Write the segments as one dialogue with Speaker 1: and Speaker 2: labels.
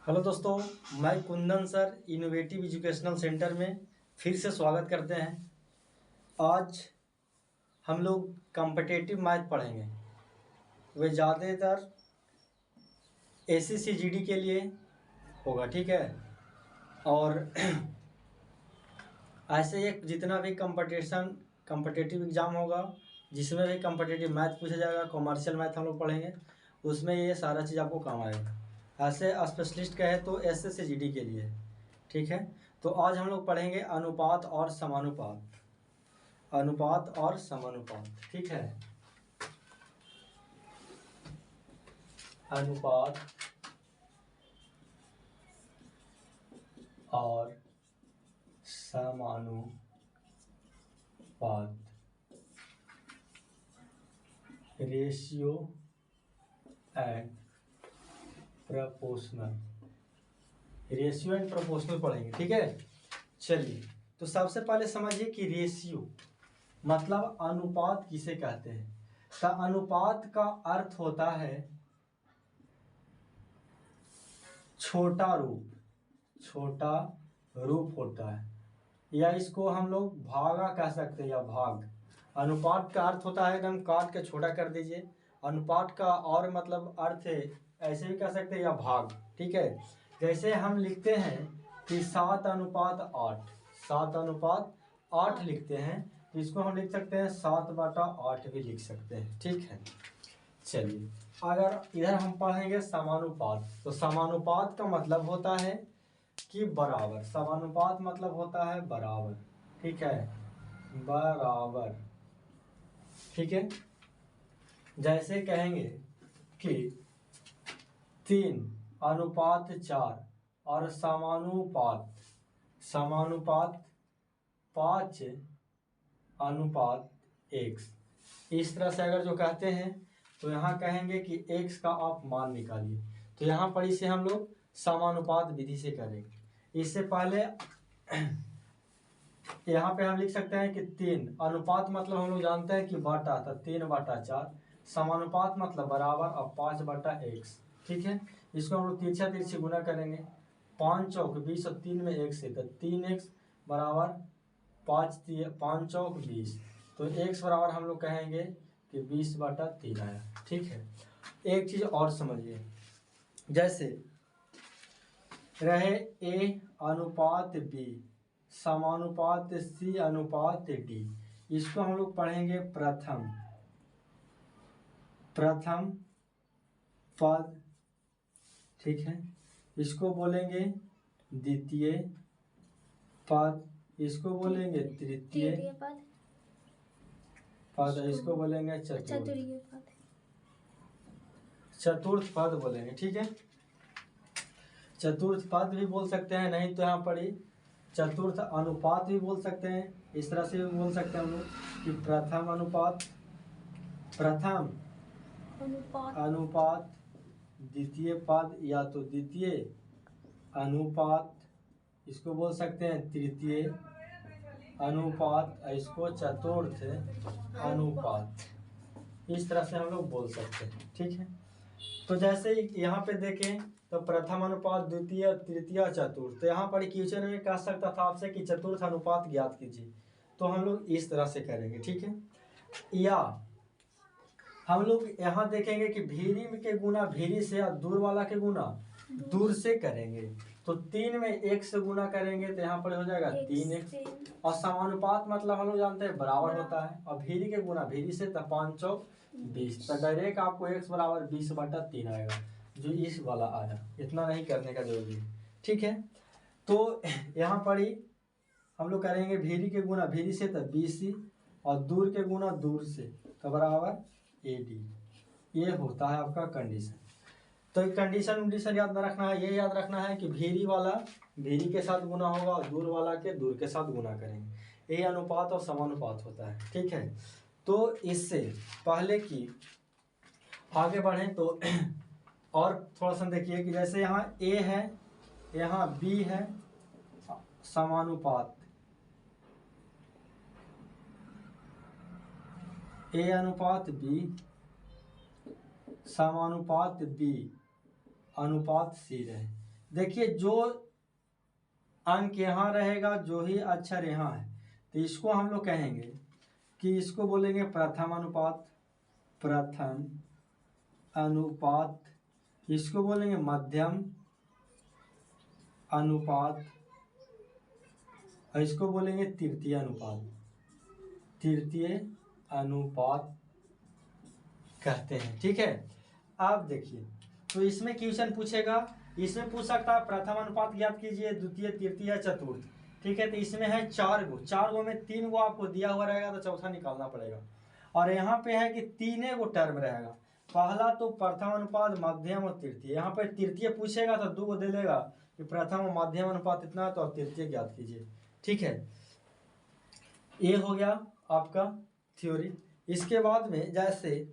Speaker 1: Hello दोस्तों, मैं Kundan sir innovative educational centre में फिर से स्वागत करते हैं। आज हम लोग कॉम्पिटिटिव मैथ पढ़ेंगे। वे ज़्यादातर एसएससी-जीडी के लिए होगा, ठीक है। और ऐसे एक जितना भी कॉम्पिटिटिव एग्ज़ाम होगा जिसमें भी कॉम्पिटिटिव मैथ पूछा जाएगा, कॉमर्शियल मैथ हम लोग पढ़ेंगे, उसमें ये सारा चीज़ आपको काम आएगा। ऐसे स्पेशलिस्ट कहे तो एसएससी-जीडी के लिए, ठीक है। तो आज हम लोग पढ़ेंगे अनुपात और समानुपात। अनुपात और समानुपात, ठीक है। अनुपात और समानुपात, ratio and proportional. Ratio and proportional पढ़ेंगे, ठीक है। चलिए, तो सबसे पहले समझिए कि रेशियो मतलब अनुपात किसे कहते हैं। तो अनुपात का अर्थ होता है छोटा रूप होता है, या इसको हम लोग भागा कह सकते हैं, या भाग। अनुपात का अर्थ होता है एकदम काट के छोटा कर दीजिए। अनुपात का और मतलब अर्थ है ऐसे भी कह सकते हैं, या भाग, ठीक है। जैसे हम लिखते हैं कि 7:8 लिखते हैं, तो इसको हम लिख सकते हैं 7/8 भी लिख सकते हैं, ठीक है। चलिए, अगर इधर हम पढ़ेंगे समानुपात, तो समानुपात का मतलब होता है कि बराबर। समानुपात मतलब होता है बराबर, ठीक है, बराबर, ठीक है। जैसे कहेंगे कि 3:4 और समानुपात 5:1। इस तरह से अगर जो कहते हैं तो यहाँ कहेंगे कि x का आप मान निकालिए। तो यहाँ पर इसे हम लोग समानुपात विधि से करेंगे। इससे पहले यहाँ पे हम लिख सकते हैं कि 3 अनुपात मतलब हम लोग जानते हैं कि बाटा, था 3/4। समानुपात मतलब बराबर और 5/x, ठीक है। इसको हम लोग तिरछी गुना करेंगे। 5 चौक 20 और 3 में 1 से, तो 3x बराबर 5 चौक 20। तो x बराबर हम लोग कहेंगे कि 20/3 आया, ठीक है। एक चीज़ और समझिए, जैसे रहे a अनुपात b समानुपात c अनुपात d। इसको हम लोग पढ़ेंगे प्रथम पद, ठीक है। इसको बोलेंगे द्वितीय पद, इसको बोलेंगे तृतीय पद, इसको बोलेंगे चतुर्थ पद बोलेंगे, ठीक है। चतुर्थ पद भी बोल सकते हैं, नहीं तो यहाँ पर ही चतुर्थ अनुपात भी बोल सकते हैं। इस तरह से भी बोल सकते हैं हम लोग कि प्रथम अनुपात द्वितीय पद, या तो द्वितीय अनुपात, इसको बोल सकते हैं तृतीय अनुपात, इसको चतुर्थ अनुपात। इस तरह से हम लोग बोल सकते हैं, ठीक है। तो जैसे यहाँ पे देखें तो प्रथम अनुपात, द्वितीय, तृतीय, चतुर्थ। तो यहाँ पर क्वेश्चन में कह सकता था आपसे कि चतुर्थ अनुपात ज्ञात कीजिए, तो हम लोग इस तरह से करेंगे, ठीक है। या हम लोग यहाँ देखेंगे कि भीरी के गुना भीरी से, या दूर वाला के गुना दूर से करेंगे। तो 3 में 1 से गुना करेंगे तो यहाँ पर हो जाएगा 3x। और समानुपात मतलब हम लोग जानते हैं बराबर होता है, और भीरी के गुना भीरी से, तो 5 चौक 20। तो डायरेक्ट आपको x बराबर 20/3 आएगा, जो इस वाला आया। इतना नहीं करने का जरूरी, ठीक है। तो यहाँ पर ही हम लोग करेंगे भीरी के गुना भीरी से, तो 20, और दूर के गुना दूर से, तो बराबर AD। ये होता है आपका कंडीशन। तो कंडीशन याद रखना है, ये याद रखना है कि भीरी वाला भीरी के साथ गुना होगा, और दूर वाला के दूर के साथ गुना करेंगे। ये अनुपात और समानुपात होता है, ठीक है। तो इससे पहले कि आगे बढ़ें तो और थोड़ा सा देखिए कि जैसे यहाँ A है, यहाँ B है, समानुपात A अनुपात B, समानुपात B अनुपात C रहे। देखिए जो अंक यहाँ रहेगा, जो ही अक्षर यहाँ है, तो इसको हम लोग कहेंगे कि इसको बोलेंगे प्रथम अनुपात, प्रथम अनुपात। इसको बोलेंगे मध्यम अनुपात, और इसको बोलेंगे तृतीय अनुपात, तृतीय अनुपात कहते हैं। ठीक है, अब देखिए, तो इसमें क्वेश्चन पूछेगा, इसमें पूछ सकता है प्रथम अनुपात ज्ञात कीजिए, द्वितीय, तृतीय, चतुर्थ। ठीक है, तो इसमें है 4 गो, 4 गो में 3 गो आपको दिया हुआ रहेगा, तो चौथा निकालना पड़ेगा। और यहाँ पे है कि 3 गो टर्म रहेगा, पहला तो प्रथम अनुपात, मध्यम और तृतीय। यहाँ पे तृतीय पूछेगा तो 2 गो दे देगा कि प्रथम और मध्यम अनुपात इतना है, तो आप तृतीय ज्ञात कीजिए। ठीक है, ये हो गया आपका थ्योरी। इसके बाद में जैसे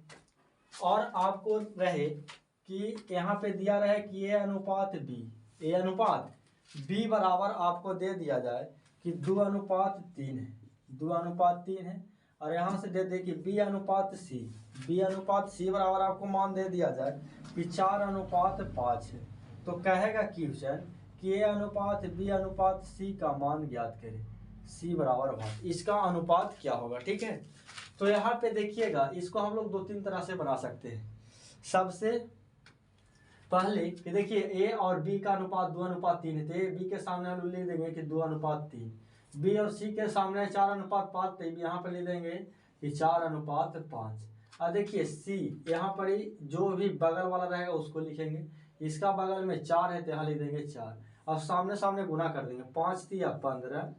Speaker 1: और आपको रहे कि यहाँ पे दिया रहे कि ए अनुपात बी, ए अनुपात बी बराबर आपको दे दिया जाए कि 2 अनुपात 3 है, 2 अनुपात 3 है। और यहाँ से दे दे कि बी अनुपात सी, बी अनुपात सी बराबर आपको मान दे दिया जाए कि 4 अनुपात 5 है। तो कहेगा क्वेश्चन कि ए अनुपात बी अनुपात सी का मान ज्ञात करें, सी बराबर 5, इसका अनुपात क्या होगा। ठीक है, तो यहाँ पे देखिएगा, इसको हम लोग 2-3 तरह से बना सकते हैं। सबसे पहले कि देखिए ए और बी का अनुपात 2 अनुपात 3 है, तो ए बी के सामने हम लिख देंगे कि 2 अनुपात 3, बी और सी के सामने 4 अनुपात 5, तो यहाँ पर लिख देंगे कि 4 अनुपात 5। और देखिए सी, यहाँ पर ही जो भी बगल वाला रहेगा उसको लिखेंगे, इसका बगल में 4 है तो यहाँ लिख देंगे 4। अब सामने सामने गुना कर देंगे, 5 तिया 15,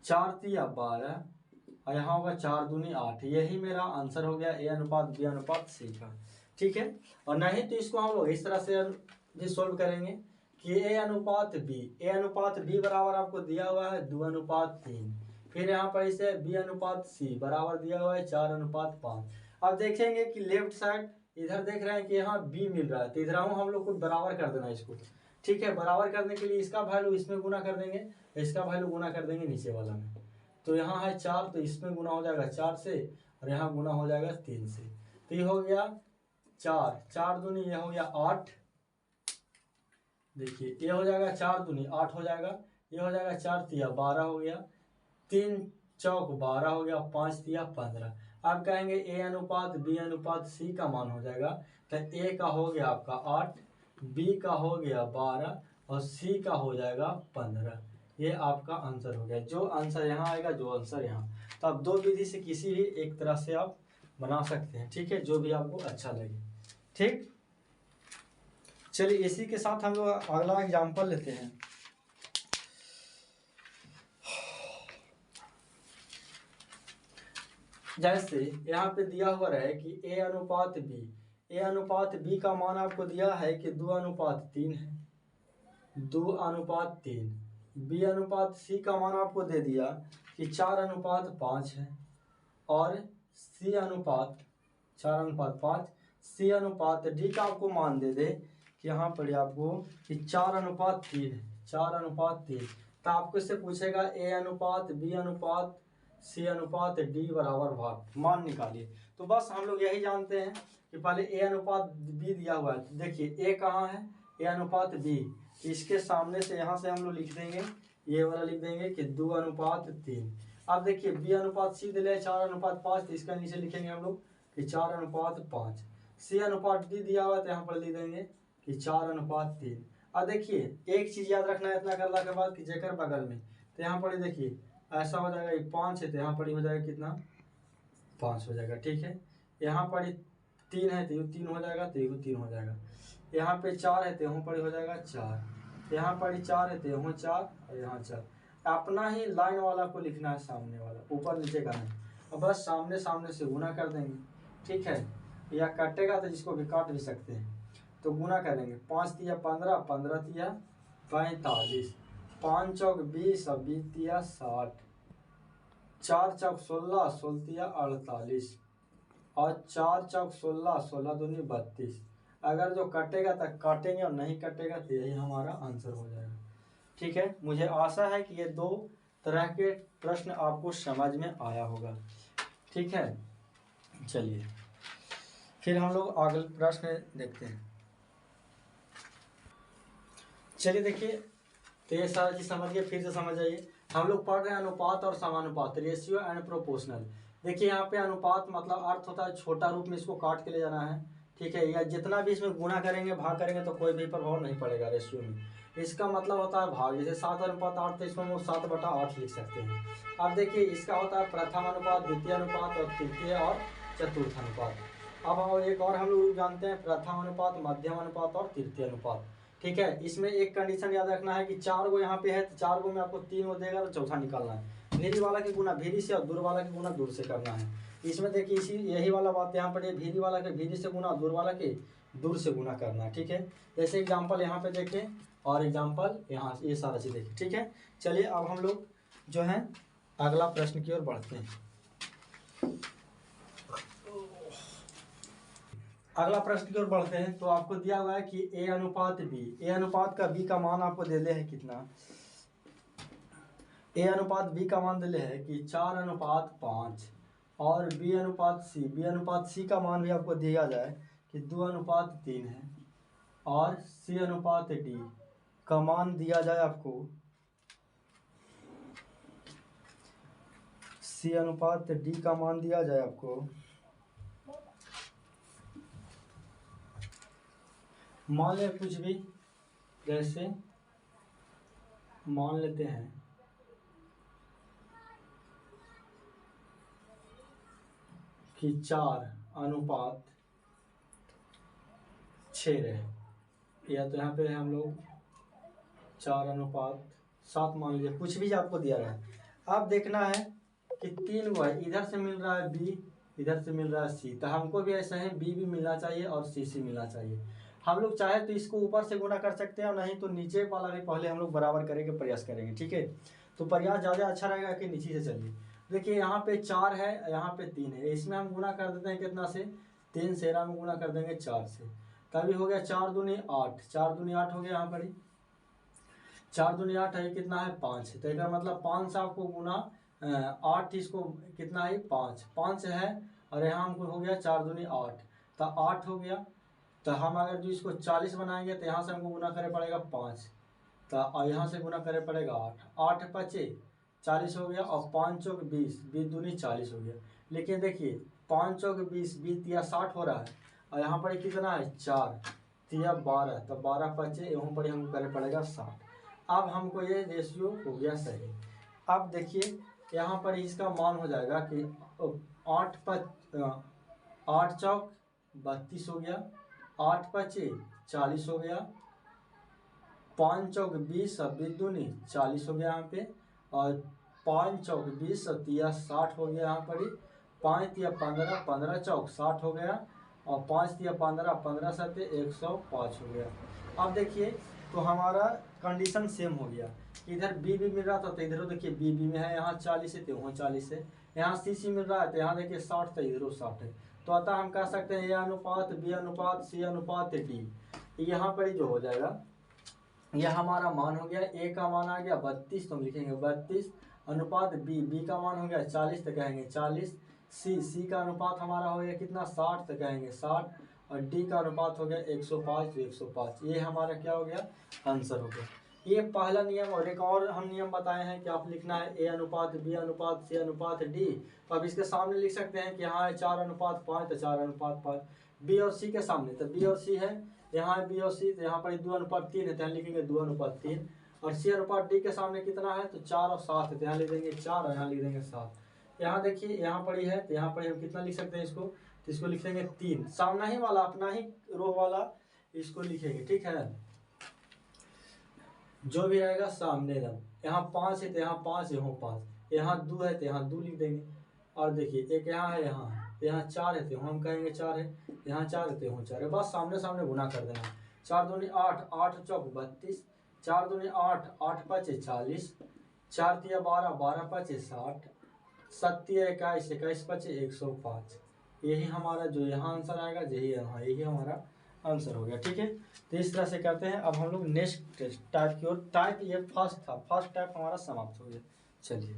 Speaker 1: 4 तिया 12, और यहाँ होगा 4 दूनी 8। यही मेरा आंसर हो गया ए अनुपात बी अनुपात सी का। ठीक है, और नहीं तो इसको हम लोग इस तरह से भी सोल्व करेंगे कि ए अनुपात बी, ए अनुपात बी बराबर आपको दिया हुआ है 2 अनुपात 3, फिर यहाँ पर इसे बी अनुपात सी बराबर दिया हुआ है 4 अनुपात 5। अब देखेंगे कि लेफ्ट साइड इधर देख रहे हैं कि यहाँ बी मिल रहा है, तो इधर हम लोग को बराबर कर देना इसको। ठीक है, बराबर करने के लिए इसका वैल्यू इसमें गुना कर देंगे, इसका वैल्यू गुना कर देंगे नीचे वाला में। तो यहाँ है 4, तो इसमें गुना हो जाएगा 4 से, और यहाँ गुना हो जाएगा 3 से। तो ये हो गया 4, 4 दूनी ये हो गया 8। देखिए ये हो जाएगा 4 दूनी 8 हो जाएगा, ये हो जाएगा 4 तिया 12 हो गया, 3 चौक 12 हो गया, 5 तिया 15। अब कहेंगे ए अनुपात बी अनुपात सी का मान हो जाएगा, तो ए का हो गया आपका 8, बी का हो गया 12, और सी का हो जाएगा 15। ये आपका आंसर हो गया, जो आंसर यहाँ आएगा, जो आंसर यहाँ। तो आप 2 विधि से किसी भी एक तरह से आप बना सकते हैं। ठीक है, जो भी आपको अच्छा लगे। ठीक, चलिए इसी के साथ हम लोग अगला एग्जाम्पल लेते हैं। जैसे यहाँ पे दिया हुआ है कि ए अनुपात बी, ए अनुपात बी का मान आपको दिया है कि 2 अनुपात 3 है, 2 अनुपात 3। बी अनुपात सी का मान आपको दे दिया कि 4 अनुपात 5 है, और सी अनुपात 4 अनुपात 5, सी अनुपात डी का आपको मान दे दे कि यहाँ पर आपको कि 4 अनुपात 3 है, 4 अनुपात 3। तो आपको इससे पूछेगा ए अनुपात बी अनुपात सी अनुपात डी बराबर भाग, मान निकालिए। तो बस हम लोग यही जानते हैं कि पहले ए अनुपात बी दिया हुआ है, देखिए ए कहाँ है, ए अनुपात बी, इसके सामने से यहाँ से हम लोग लिख देंगे, ये वाला लिख देंगे कि 2 अनुपात 3। अब देखिए बी अनुपात सी दिया 4 अनुपात 5, तो इसका नीचे लिखेंगे हम लोग कि 4 अनुपात 5। सी अनुपात डी दिया हुआ है, तो यहाँ पर लिख देंगे कि 4 अनुपात 3। अब देखिए एक चीज़ याद रखना है इतना करने के बाद कि जेकर बगल में, तो यहाँ पर देखिए ऐसा हो जाएगा, ये 5 है तो यहाँ पर हो जाएगा कितना, 5 हो जाएगा। ठीक है, यहाँ पर 3 है तो ये 3 हो जाएगा, तो ये 3 हो जाएगा। यहाँ पे 4 है तो यहाँ पर हो जाएगा 4, यहाँ पर 4 है तो यहाँ 4, और यहाँ 4। अपना ही लाइन वाला को लिखना है, सामने वाला, ऊपर नीचे का नहीं। और बस सामने सामने से गुना कर देंगे। ठीक है, या कटेगा तो जिसको भी काट भी सकते हैं, तो गुना करेंगे, 5 तिया 15, 15 तिया 45, 5 चौक 20, और 20 तिया 60, 4 चौक 16, 16 तिया 48, और 4 चौक 16, 16 दूनी 32। अगर जो कटेगा तो काटेंगे, और नहीं कटेगा तो यही हमारा आंसर हो जाएगा। ठीक है, मुझे आशा है कि ये 2 तरह के प्रश्न आपको समझ में आया होगा। ठीक है, चलिए फिर हम लोग अगले प्रश्न देखते हैं। चलिए देखिए, तो ये सारा चीज़ समझ गए, फिर से समझ आइए। हम लोग पढ़ रहे हैं अनुपात और समानुपात, रेशियो एंड प्रोपोर्शनल। देखिए यहाँ पे अनुपात मतलब अर्थ होता है छोटा रूप में इसको काट के ले जाना है, ठीक है, या जितना भी इसमें गुणा करेंगे भाग करेंगे तो कोई भी प्रभाव नहीं पड़ेगा रेशियो में। इसका मतलब होता है भाग, जैसे 7:8 तो इसको हम 7/8 लिख सकते हैं। अब देखिए इसका होता है प्रथम अनुपात, द्वितीय अनुपात और तृतीय और चतुर्थ अनुपात। अब एक और हम लोग जानते हैं प्रथम अनुपात, मध्यम अनुपात और तृतीय अनुपात, ठीक है। इसमें एक कंडीशन याद रखना है कि 4 गो यहाँ पे है तो 4 गो में आपको 3 गो देगा तो चौथा निकालना है। भीरी वाला की गुना भीरी से और दूर वाला की गुना दूर से करना है। इसमें देखिए इसी यही वाला बात यहाँ पर, भीरी वाला के भीरी से गुना, दूर वाला के दूर से गुना करना है, ठीक है। जैसे एग्जाम्पल यहाँ पे देखें और एग्जाम्पल यहाँ, ये सारा चीज़ देखिए, ठीक है। चलिए अब हम लोग जो है अगला प्रश्न की ओर बढ़ते हैं। अगला प्रश्न की ओर बढ़ते हैं। तो आपको दिया हुआ है कि ए अनुपात बी, ए अनुपात का बी का मान आपको दे दे है कितना, ए अनुपात बी का मान दे है कि 4:5 और बी अनुपात सी, बी अनुपात सी का मान भी आपको दिया जाए कि 2:3 है और सी अनुपात डी का मान दिया जाए आपको, सी अनुपात डी का मान दिया जाए आपको, मान ले कुछ भी, जैसे मान लेते हैं कि 4:6 रहे, या तो यहाँ पे हम लोग 4:7 मान लीजिए, कुछ भी आपको दिया रहा है। अब देखना है कि 3 गो है, इधर से मिल रहा है बी, इधर से मिल रहा है सी, तो हमको भी ऐसा है बी भी मिलना चाहिए और सी मिलना चाहिए। हम लोग चाहे तो इसको ऊपर से गुणा कर सकते हैं और नहीं तो नीचे वाला भी पहले हम लोग बराबर करने का प्रयास करेंगे, ठीक है। तो प्रयास ज़्यादा अच्छा रहेगा कि नीचे से। चलिए देखिए यहाँ पे 4 है, यहाँ पे 3 है, इसमें हम गुणा कर देते हैं कितना से, 3 से, में गुणा कर देंगे 4 से, तभी हो गया 4 दूनी 8, 4 दूनी 8 हो गया। यहाँ पर 4 दूनी 8 है, कितना है 5, तो इसका मतलब 5 से आपको गुना 8, इसको कितना है 5 है, और यहाँ हमको हो गया 4 दूनी 8, तो 8 हो गया। तो हम अगर जो इसको 40 बनाएंगे तो यहाँ से हमको गुना करे पड़ेगा 5, तो यहाँ से गुना करे पड़ेगा 8 5 40 हो गया, और 5 चौक 20, 20 दूनी 40 हो गया। लेकिन देखिए 5 चौक 20, 20 या 60 हो रहा है, और यहाँ पर कितना है 4 तिया 12, तो 12 5 यहाँ पर हमको करे पड़ेगा 60। अब हमको ये रेशियो हो गया सही। अब देखिए यहाँ पर इसका मान हो जाएगा कि 8 चौक 32 हो गया, 8 5 40 हो गया, 5 चौक 20 और 20 दूनी 40 हो गया यहाँ पे, और 5 चौक 20 और 60 हो गया यहाँ पर ही, 5 या 15, 15 चौक 60 हो गया, और 5 या 15, 15 7 105 हो गया। अब देखिए तो हमारा कंडीशन सेम हो गया, इधर बी भी मिल रहा था तो इधर देखिए बी में है, यहाँ 40 है तो वहाँ 40 है, यहाँ सी मिल रहा है तो यहाँ देखिए 60 तो इधर 60 है। तो अतः हम कह सकते हैं ए अनुपात बी अनुपात सी अनुपात डी, यहाँ पर ही जो हो जाएगा यह हमारा मान हो गया। ए का मान आ गया 32 तो हम लिखेंगे 32, अनुपात बी का मान हो गया 40 तो कहेंगे 40, सी का अनुपात हमारा हो गया कितना 60 तो कहेंगे 60, और डी का अनुपात हो गया 105 तो 105। ये हमारा क्या हो गया आंसर हो गया। ये पहला नियम। और एक और हम नियम बताए हैं कि आप लिखना है ए अनुपात बी अनुपात सी अनुपात डी, तो अब इसके सामने लिख सकते हैं कि यहाँ है 4:5 तो 4:5, बी और सी के सामने तो बी और सी है, यहाँ बी और सी, तो यहाँ पर 2:3 है तो यहाँ लिखेंगे 2:3, और सी अनुपात डी के सामने कितना है तो 4 और 7 है तो यहाँ लिख देंगे 4 और यहाँ लिख देंगे 7। यहाँ देखिए यहाँ पर ही है तो यहाँ पर हम कितना लिख सकते हैं इसको, तो इसको लिख देंगे 3, सामना ही वाला अपना ही रो वाला इसको लिखेंगे, ठीक है, जो भी रहेगा सामने दम। यहाँ 5 है तो यहाँ 5, यहाँ 5, यहाँ 2 है तो यहाँ 2 लिख देंगे। और देखिए एक यहाँ है, यहाँ 4 है तो हम कहेंगे 4 है, यहाँ 4 है तो यहाँ 4 है, बस सामने सामने गुना कर देना। 4 दूनी 8, 8 चौक 32, 4 दूनी 8, 8 5 40, 4 तिया 12, 12 5 60, 7 तिया 21, 21 5 105। यही हमारा जो यहाँ आंसर आएगा, यही हमारा आंसर हो गया, ठीक है। तो इस तरह से करते हैं। अब हम लोग नेक्स्ट टाइप की ओर, टाइप ये फर्स्ट था, फर्स्ट टाइप हमारा समाप्त हो गया। चलिए।